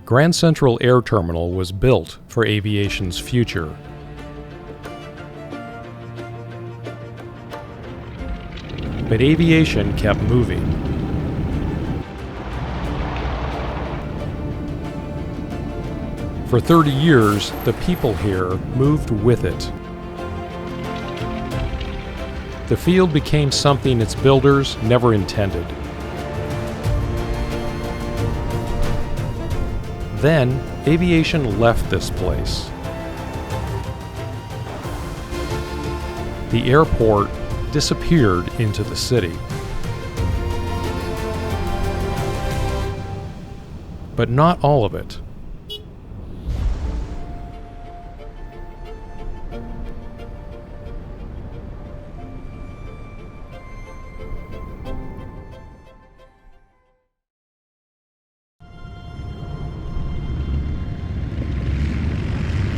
Grand Central Air Terminal was built for aviation's future. But aviation kept moving. For 30 years, the people here moved with it. The field became something its builders never intended. Then, aviation left this place. The airport disappeared into the city. But not all of it.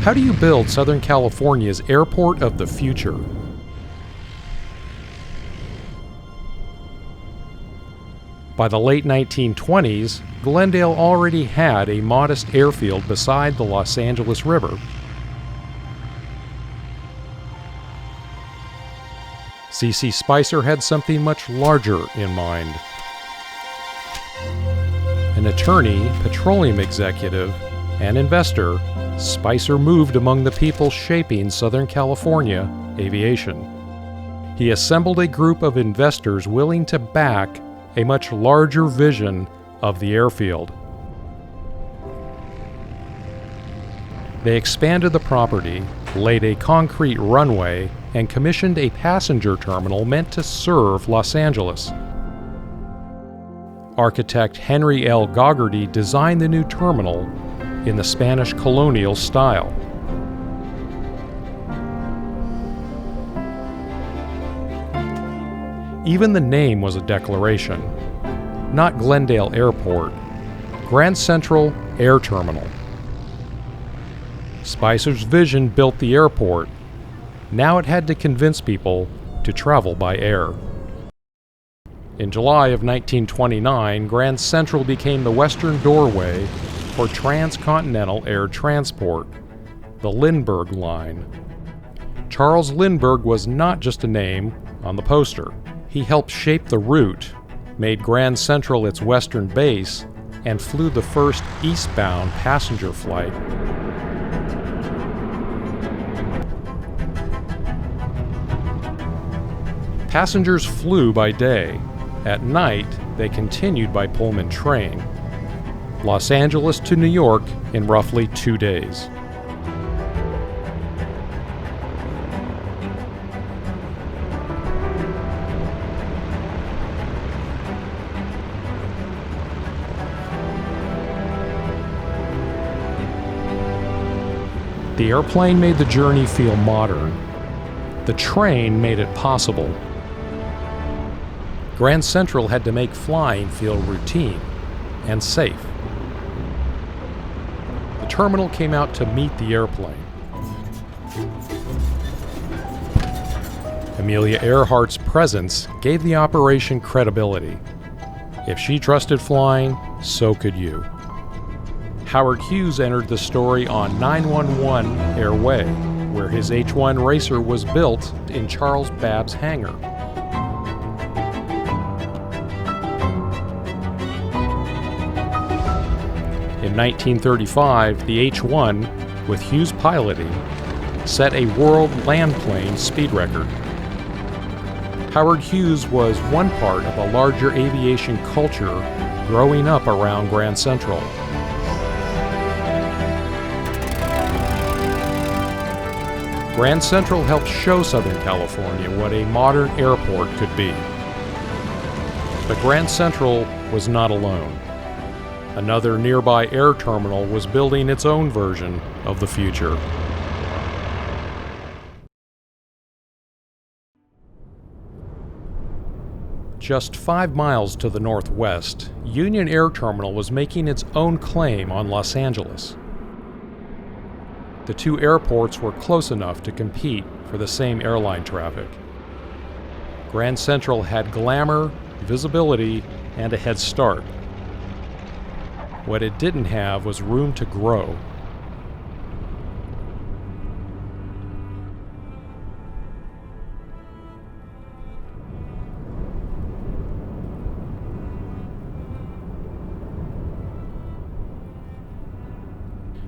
How do you build Southern California's airport of the future? By the late 1920s, Glendale already had a modest airfield beside the Los Angeles River. C.C. Spicer had something much larger in mind. An attorney, petroleum executive, and investor, Spicer moved among the people shaping Southern California aviation. He assembled a group of investors willing to back a much larger vision of the airfield. They expanded the property, laid a concrete runway, and commissioned a passenger terminal meant to serve Los Angeles. Architect Henry L. Gogarty designed the new terminal in the Spanish colonial style. Even the name was a declaration. Not Glendale Airport, Grand Central Air Terminal. Spicer's vision built the airport. Now it had to convince people to travel by air. In July of 1929, Grand Central became the western doorway for transcontinental air transport, the Lindbergh Line. Charles Lindbergh was not just a name on the poster. He helped shape the route, made Grand Central its western base, and flew the first eastbound passenger flight. Passengers flew by day. At night, they continued by Pullman train. Los Angeles to New York in roughly 2 days. The airplane made the journey feel modern. The train made it possible. Grand Central had to make flying feel routine and safe. The terminal came out to meet the airplane. Amelia Earhart's presence gave the operation credibility. If she trusted flying, so could you. Howard Hughes entered the story on 911 Airway, where his H-1 racer was built in Charles Babb's hangar. In 1935, the H-1, with Hughes piloting, set a world land plane speed record. Howard Hughes was one part of a larger aviation culture growing up around Grand Central. Grand Central helped show Southern California what a modern airport could be. But Grand Central was not alone. Another nearby air terminal was building its own version of the future. Just 5 miles to the northwest, Union Air Terminal was making its own claim on Los Angeles. The two airports were close enough to compete for the same airline traffic. Grand Central had glamour, visibility, and a head start. What it didn't have was room to grow.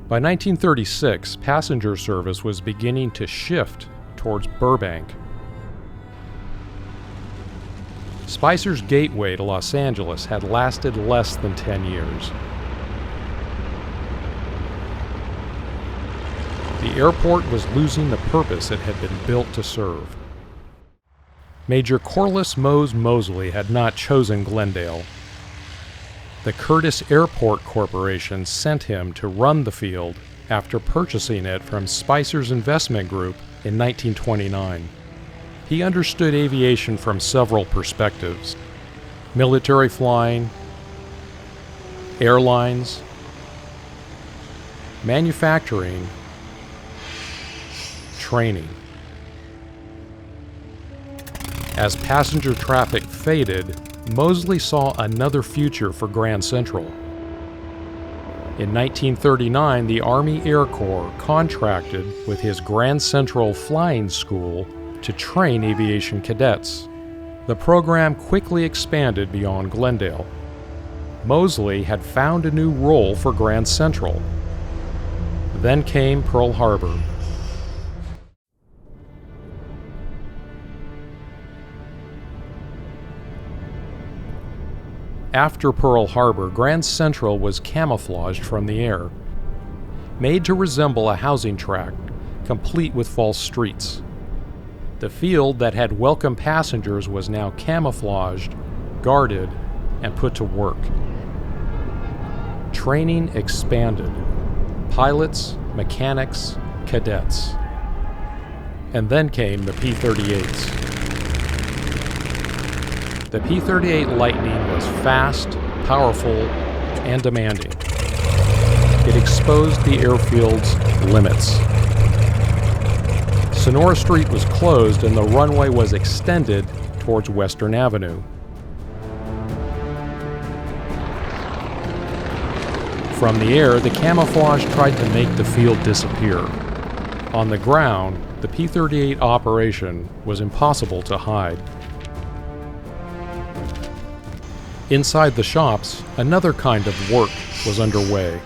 By 1936, passenger service was beginning to shift towards Burbank. Spicer's gateway to Los Angeles had lasted less than 10 years. The airport was losing the purpose it had been built to serve. Major Corliss Mose Mosley had not chosen Glendale. The Curtiss Airport Corporation sent him to run the field after purchasing it from Spicer's investment group in 1929. He understood aviation from several perspectives: military flying, airlines, manufacturing, training. As passenger traffic faded, Mosley saw another future for Grand Central. In 1939, the Army Air Corps contracted with his Grand Central Flying School to train aviation cadets. The program quickly expanded beyond Glendale. Mosley had found a new role for Grand Central. Then came Pearl Harbor. After Pearl Harbor, Grand Central was camouflaged from the air, made to resemble a housing tract, complete with false streets. The field that had welcomed passengers was now camouflaged, guarded, and put to work. Training expanded: pilots, mechanics, cadets. And then came the P-38s. The P-38 Lightning was fast, powerful, and demanding. It exposed the airfield's limits. Sonora Street was closed and the runway was extended towards Western Avenue. From the air, the camouflage tried to make the field disappear. On the ground, the P-38 operation was impossible to hide. Inside the shops, another kind of work was underway.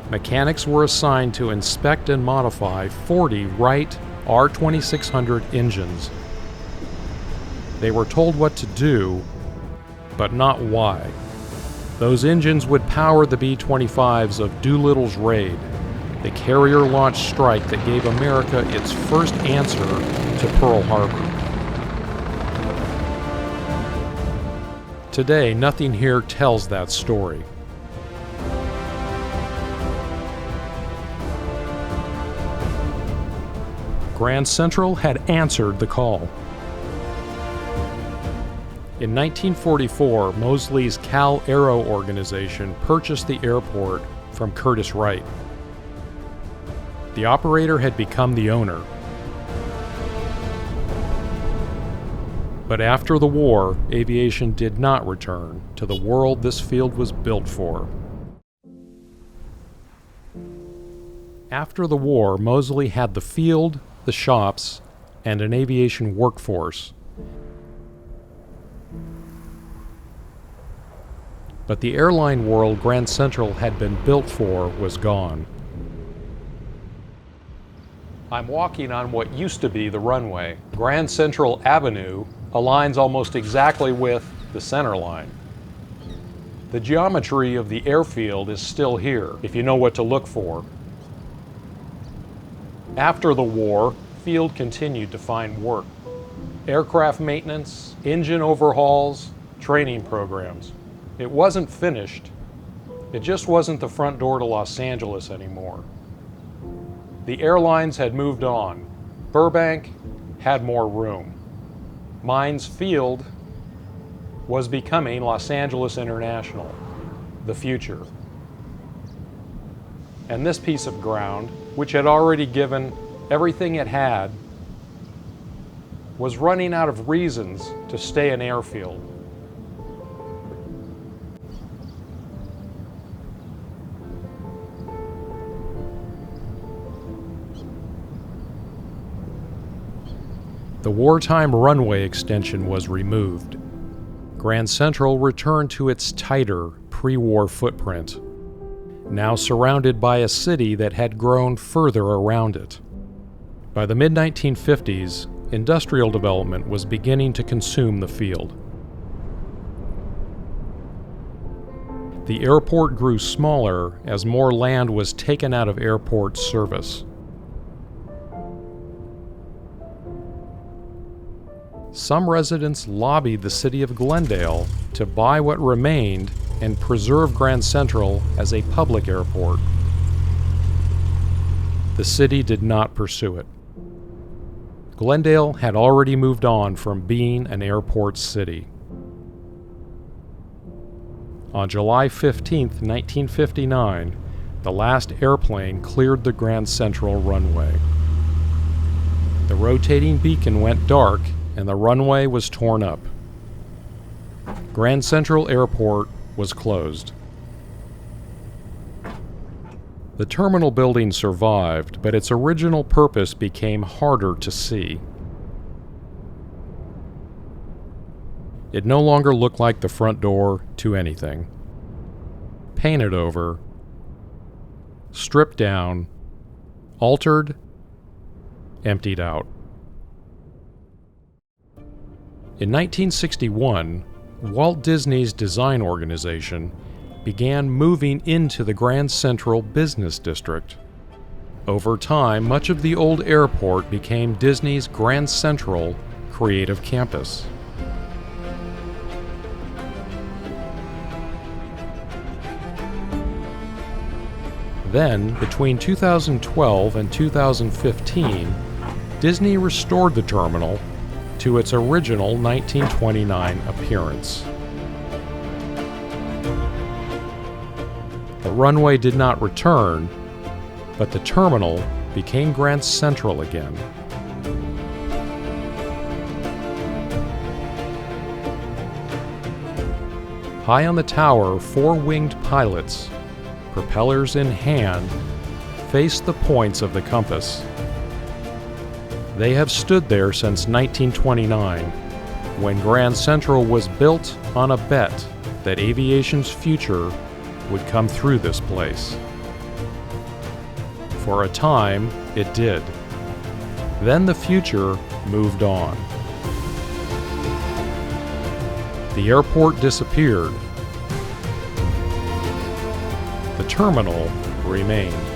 Mechanics were assigned to inspect and modify 40 Wright R2600 engines. They were told what to do, but not why. Those engines would power the B-25s of Doolittle's raid, the carrier-launched strike that gave America its first answer to Pearl Harbor. Today, nothing here tells that story. Grand Central had answered the call. In 1944, Mosley's Cal Aero organization purchased the airport from Curtiss Wright. The operator had become the owner. But after the war, aviation did not return to the world this field was built for. After the war, Mosley had the field, the shops, and an aviation workforce. But the airline world Grand Central had been built for was gone. I'm walking on what used to be the runway. Grand Central Avenue aligns almost exactly with the center line. The geometry of the airfield is still here, if you know what to look for. After the war, field continued to find work. Aircraft maintenance, engine overhauls, training programs. It wasn't finished. It just wasn't the front door to Los Angeles anymore. The airlines had moved on. Burbank had more room. Mines Field was becoming Los Angeles International, the future. And this piece of ground, which had already given everything it had, was running out of reasons to stay an airfield. The wartime runway extension was removed. Grand Central returned to its tighter, pre-war footprint, now surrounded by a city that had grown further around it. By the mid-1950s, industrial development was beginning to consume the field. The airport grew smaller as more land was taken out of airport service. Some residents lobbied the city of Glendale to buy what remained and preserve Grand Central as a public airport. The city did not pursue it. Glendale had already moved on from being an airport city. On July 15, 1959, the last airplane cleared the Grand Central runway. The rotating beacon went dark and the runway was torn up. Grand Central Airport was closed. The terminal building survived, but its original purpose became harder to see. It no longer looked like the front door to anything. Painted over, stripped down, altered, emptied out. In 1961, Walt Disney's design organization began moving into the Grand Central Business District. Over time, much of the old airport became Disney's Grand Central Creative Campus. Then, between 2012 and 2015, Disney restored the terminal to its original 1929 appearance. The runway did not return, but the terminal became Grand Central again. High on the tower, four-winged pilots, propellers in hand, faced the points of the compass. They have stood there since 1929, when Grand Central was built on a bet that aviation's future would come through this place. For a time, it did. Then the future moved on. The airport disappeared. The terminal remained.